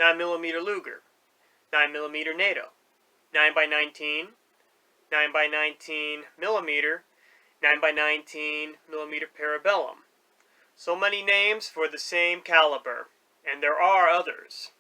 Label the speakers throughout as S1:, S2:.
S1: 9mm Luger, 9mm NATO, 9x19, 9x19 millimeter, 9x19mm Parabellum. So many names for the same caliber, and there are others.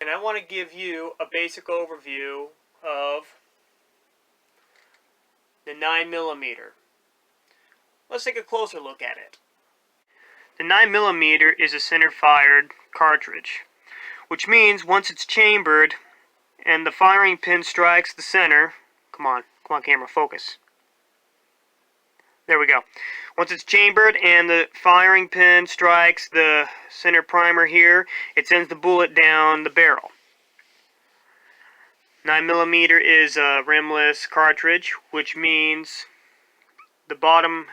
S1: And I want to give you a basic overview of the 9mm. Let's take a closer look at it. The 9mm is a center-fired cartridge, which means once it's chambered and the firing pin strikes the center, come on camera, focus. There we go. Once it's chambered and the firing pin strikes the center primer here, it sends the bullet down the barrel. 9mm is a rimless cartridge, which means the bottom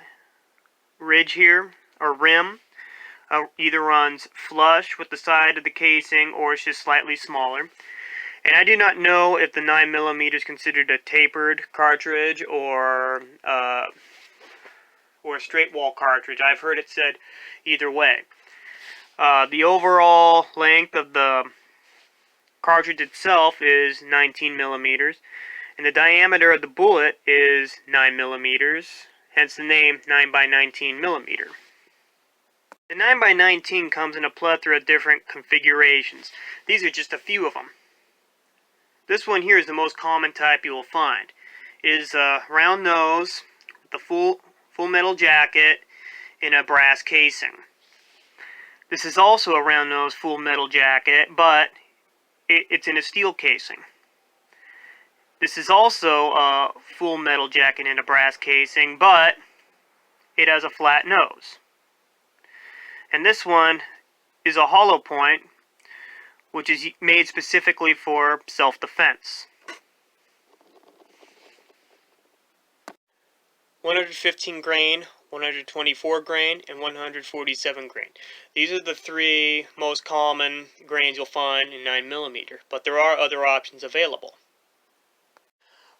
S1: ridge here, or rim, either runs flush with the side of the casing or it's just slightly smaller. And I do not know if the 9mm is considered a tapered cartridge or a straight wall cartridge. I've heard it said either way. The overall length of the cartridge itself is 19mm, and the diameter of the bullet is 9mm, hence the name 9x19mm. The 9x19 comes in a plethora of different configurations. These are just a few of them. This one here is the most common type you will find. It is a round nose with a full metal jacket in a brass casing. This is also a round nose full metal jacket, but it's in a steel casing. This is also a full metal jacket in a brass casing, but it has a flat nose. And this one is a hollow point, which is made specifically for self-defense. 115 grain, 124 grain, and 147 grain. These are the three most common grains you'll find in 9mm, but there are other options available.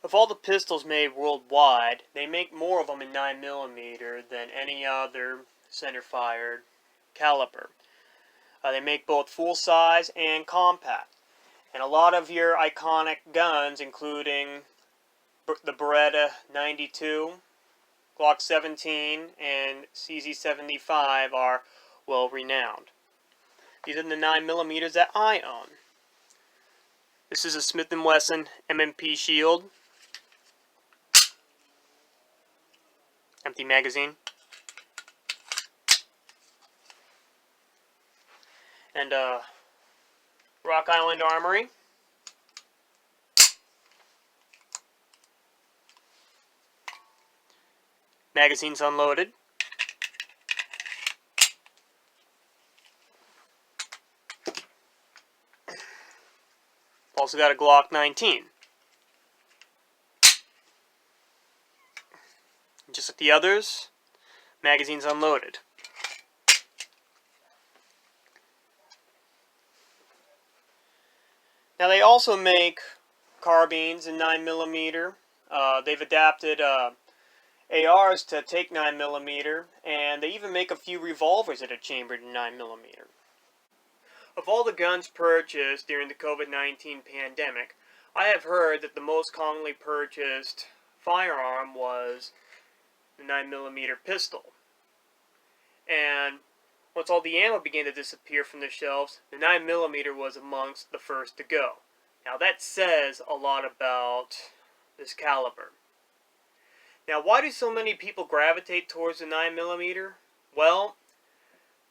S1: Of all the pistols made worldwide, they make more of them in 9mm than any other center-fired caliber. They make both full-size and compact. And a lot of your iconic guns, including the Beretta 92, Glock 17, and CZ75, are well renowned. These are the 9mm that I own. This is a Smith & Wesson M&P Shield. Empty magazine. And Rock Island Armory. Magazine's unloaded. Also got a Glock 19. Just like the others, magazine's unloaded. Now they also make carbines in 9mm. They've adapted ARs to take 9mm, and they even make a few revolvers that are chambered in 9mm. Of all the guns purchased during the COVID-19 pandemic, I have heard that the most commonly purchased firearm was the 9mm pistol. And once all the ammo began to disappear from the shelves, the 9mm was amongst the first to go. Now that says a lot about this caliber. Now, why do so many people gravitate towards the 9mm? Well,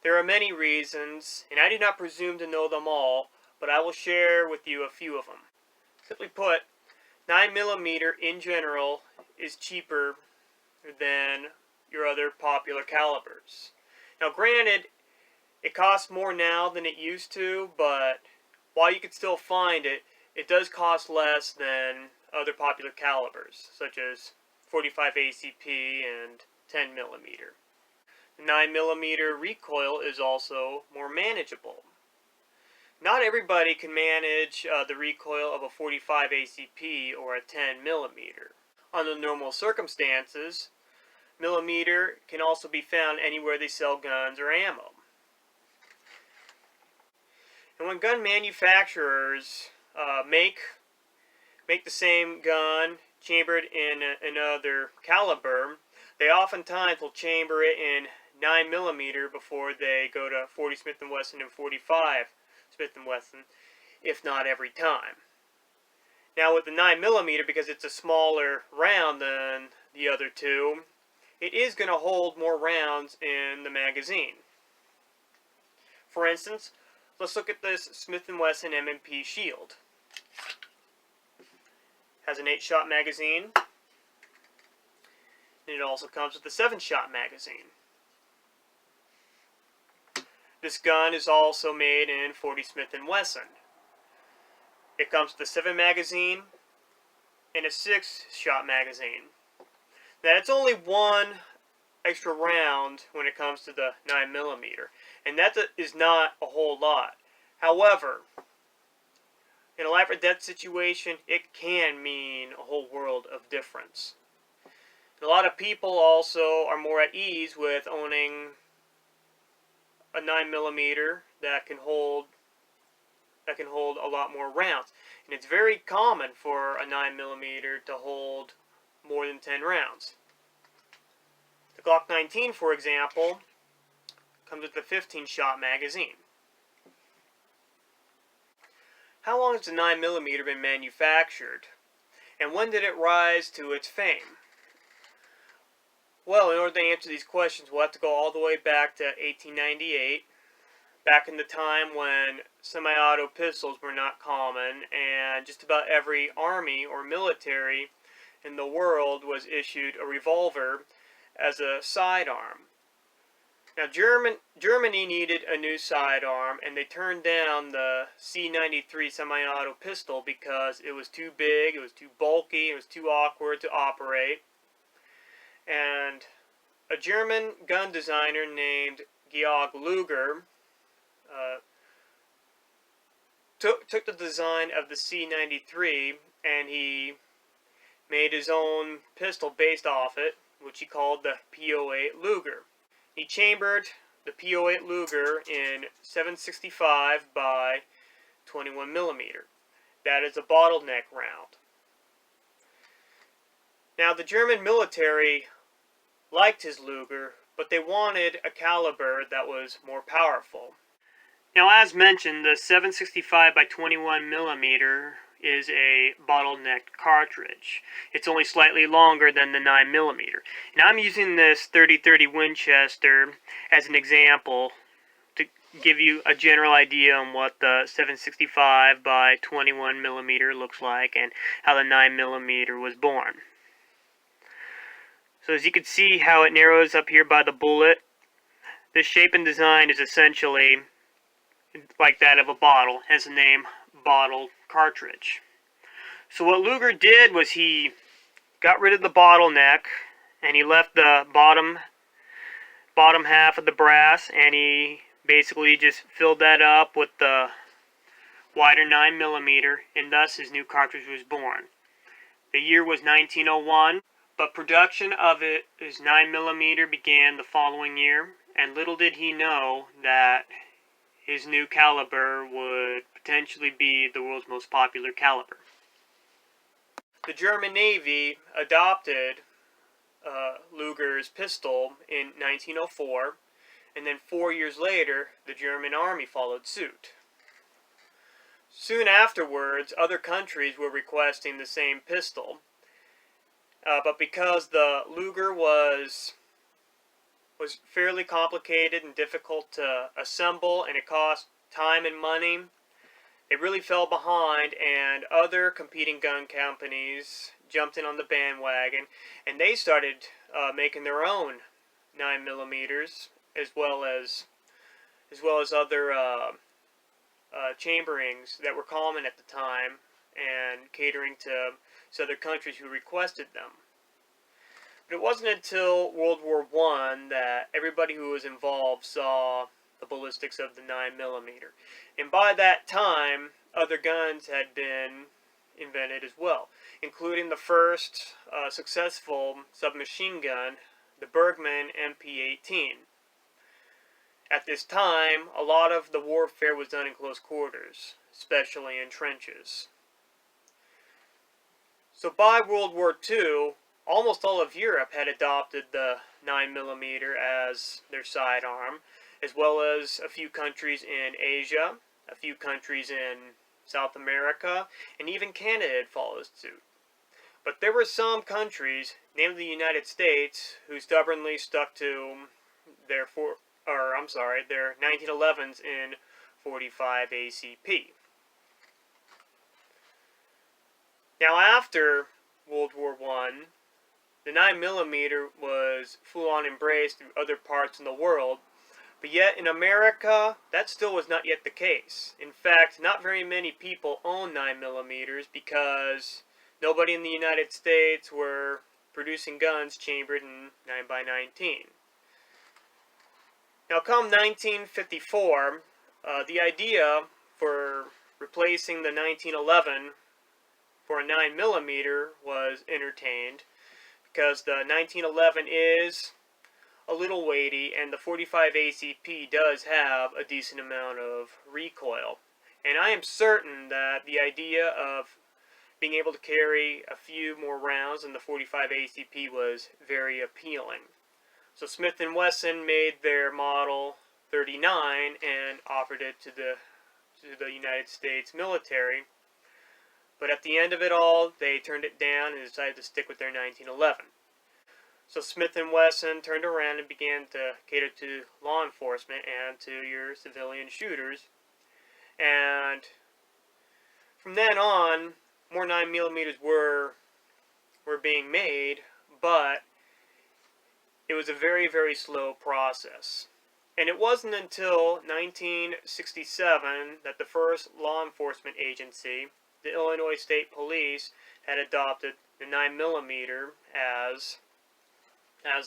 S1: there are many reasons, and I do not presume to know them all, but I will share with you a few of them. Simply put, 9mm in general is cheaper than your other popular calibers. Now, granted, it costs more now than it used to, but while you can still find it, it does cost less than other popular calibers, such as 45 ACP and 10mm. The 9mm recoil is also more manageable. Not everybody can manage the recoil of a 45 ACP or a 10mm. Under normal circumstances, millimeter can also be found anywhere they sell guns or ammo. And when gun manufacturers make the same gun chambered in another caliber, they oftentimes will chamber it in 9mm before they go to 40 Smith & Wesson and 45 Smith & Wesson, if not every time. Now with the 9mm, because it's a smaller round than the other two, it is going to hold more rounds in the magazine. For instance, let's look at this Smith & Wesson M&P Shield. Has an 8-shot magazine, and it also comes with a 7-shot magazine. This gun is also made in 40 Smith & Wesson. It comes with a 7 magazine and a 6-shot magazine. Now it's only one extra round when it comes to the 9mm, and that is not a whole lot. However, in a life or death situation, it can mean a whole world of difference. A lot of people also are more at ease with owning a 9mm that can hold a lot more rounds. And it's very common for a 9mm to hold more than 10 rounds. The Glock 19, for example, comes with a 15-shot magazine. How long has the 9mm been manufactured? And when did it rise to its fame? Well, in order to answer these questions, we'll have to go all the way back to 1898, back in the time when semi-auto pistols were not common, and just about every army or military in the world was issued a revolver as a sidearm. Now, Germany needed a new sidearm, and they turned down the C93 semi-auto pistol because it was too big, it was too bulky, it was too awkward to operate. And a German gun designer named Georg Luger took the design of the C93 and he made his own pistol based off it, which he called the P08 Luger. He chambered the P08 Luger in 765 by 21mm. That is a bottleneck round. Now, the German military liked his Luger, but they wanted a caliber that was more powerful. Now, as mentioned, the 765 by 21mm is a bottleneck cartridge. It's only slightly longer than the 9mm. And I'm using this 3030 Winchester as an example to give you a general idea on what the 765 by 21mm looks like and how the 9mm was born. So as you can see how it narrows up here by the bullet, this shape and design is essentially like that of a bottle, hence the name bottle cartridge. So what Luger did was he got rid of the bottleneck and he left the bottom half of the brass, and he basically just filled that up with the wider 9mm, and thus his new cartridge was born. The year was 1901, but production of his 9mm began the following year, and little did he know that his new caliber would potentially be the world's most popular caliber. The German Navy adopted Luger's pistol in 1904, and then 4 years later, the German Army followed suit. Soon afterwards, other countries were requesting the same pistol, but because the Luger was fairly complicated and difficult to assemble, and it cost time and money, it really fell behind, and other competing gun companies jumped in on the bandwagon, and they started making their own 9mm, as well as other chamberings that were common at the time, and catering to other countries who requested them. But it wasn't until World War I that everybody who was involved saw the ballistics of the 9mm. And by that time, other guns had been invented as well, including the first successful submachine gun, the Bergmann MP-18. At this time, a lot of the warfare was done in close quarters, especially in trenches. So by World War II, almost all of Europe had adopted the 9mm as their sidearm, as well as a few countries in Asia, a few countries in South America, and even Canada had followed suit. But there were some countries, namely the United States, who stubbornly stuck to their their 1911s in 45 ACP. Now after World War I, the 9mm was full-on embraced through other parts in the world, but yet in America, that still was not yet the case. In fact, not very many people own 9mm because nobody in the United States were producing guns chambered in 9x19. Now come 1954, the idea for replacing the 1911 for a 9mm was entertained, because the 1911 is a little weighty and the 45 ACP does have a decent amount of recoil. And I am certain that the idea of being able to carry a few more rounds than the 45 ACP was very appealing. So Smith & Wesson made their Model 39 and offered it to the United States military. But at the end of it all, they turned it down and decided to stick with their 1911. So Smith & Wesson turned around and began to cater to law enforcement and to your civilian shooters. And from then on, more 9mm were being made, but it was a very, very slow process. And it wasn't until 1967 that the first law enforcement agency, the Illinois State Police, had adopted the 9mm as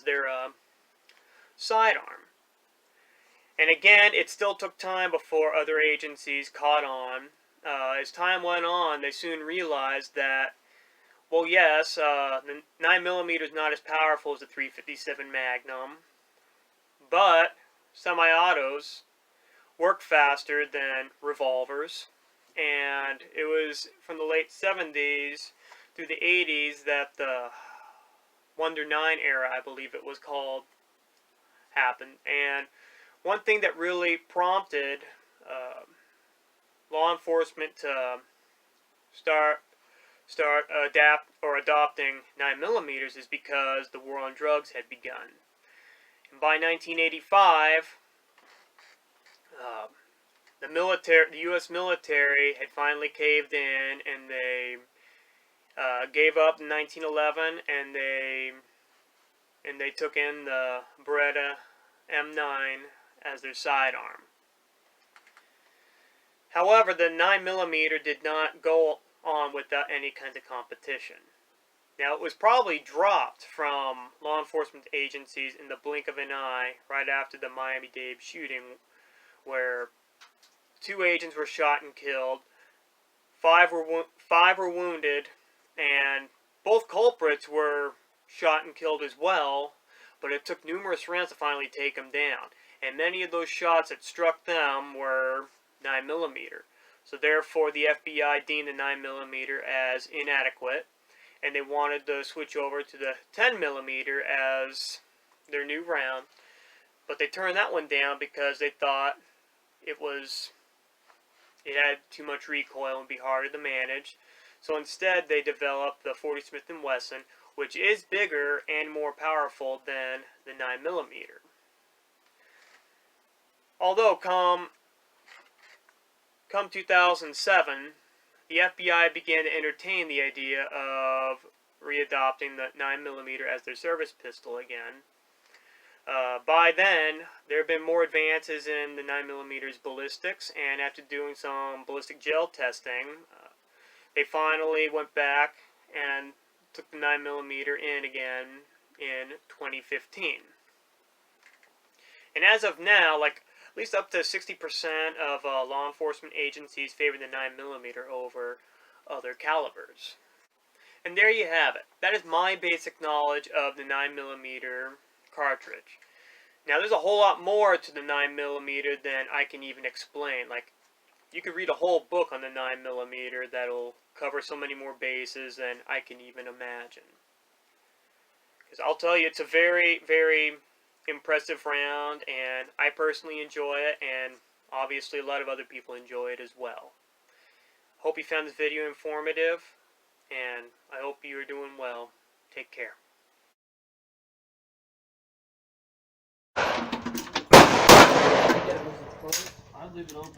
S1: their sidearm. And again, it still took time before other agencies caught on. As time went on, they soon realized that, well, yes, the 9mm is not as powerful as the .357 Magnum, but semi-autos work faster than revolvers. And it was from the late 70s through the 80s that the Wonder 9 era, I believe it was called, happened. And one thing that really prompted law enforcement to start adopting 9mm is because the war on drugs had begun. And by 1985, the U.S. military had finally caved in, and they gave up in 1911, and they took in the Beretta M9 as their sidearm. However, the 9mm did not go on without any kind of competition. Now, it was probably dropped from law enforcement agencies in the blink of an eye right after the Miami-Dade shooting, where 2 agents were shot and killed, 5 were wounded, and both culprits were shot and killed as well, but it took numerous rounds to finally take them down. And many of those shots that struck them were 9mm. So therefore, the FBI deemed the 9mm as inadequate, and they wanted to switch over to the 10mm as their new round. But they turned that one down because they thought it had too much recoil and be harder to manage. So instead, they developed the 40 Smith & Wesson, which is bigger and more powerful than the 9mm. Although come 2007, the FBI began to entertain the idea of readopting the 9mm as their service pistol again. By then, there have been more advances in the 9mm's ballistics, and after doing some ballistic gel testing, they finally went back and took the 9mm in again in 2015. And as of now, at least up to 60% of law enforcement agencies favor the 9mm over other calibers. And there you have it. That is my basic knowledge of the 9mm cartridge. Now, there's a whole lot more to the 9mm than I can even explain. Like, you could read a whole book on the 9mm that'll cover so many more bases than I can even imagine. Because I'll tell you, it's a very, very impressive round, and I personally enjoy it, and obviously a lot of other people enjoy it as well. Hope you found this video informative, and I hope you are doing well. Take care.
S2: I leave it open.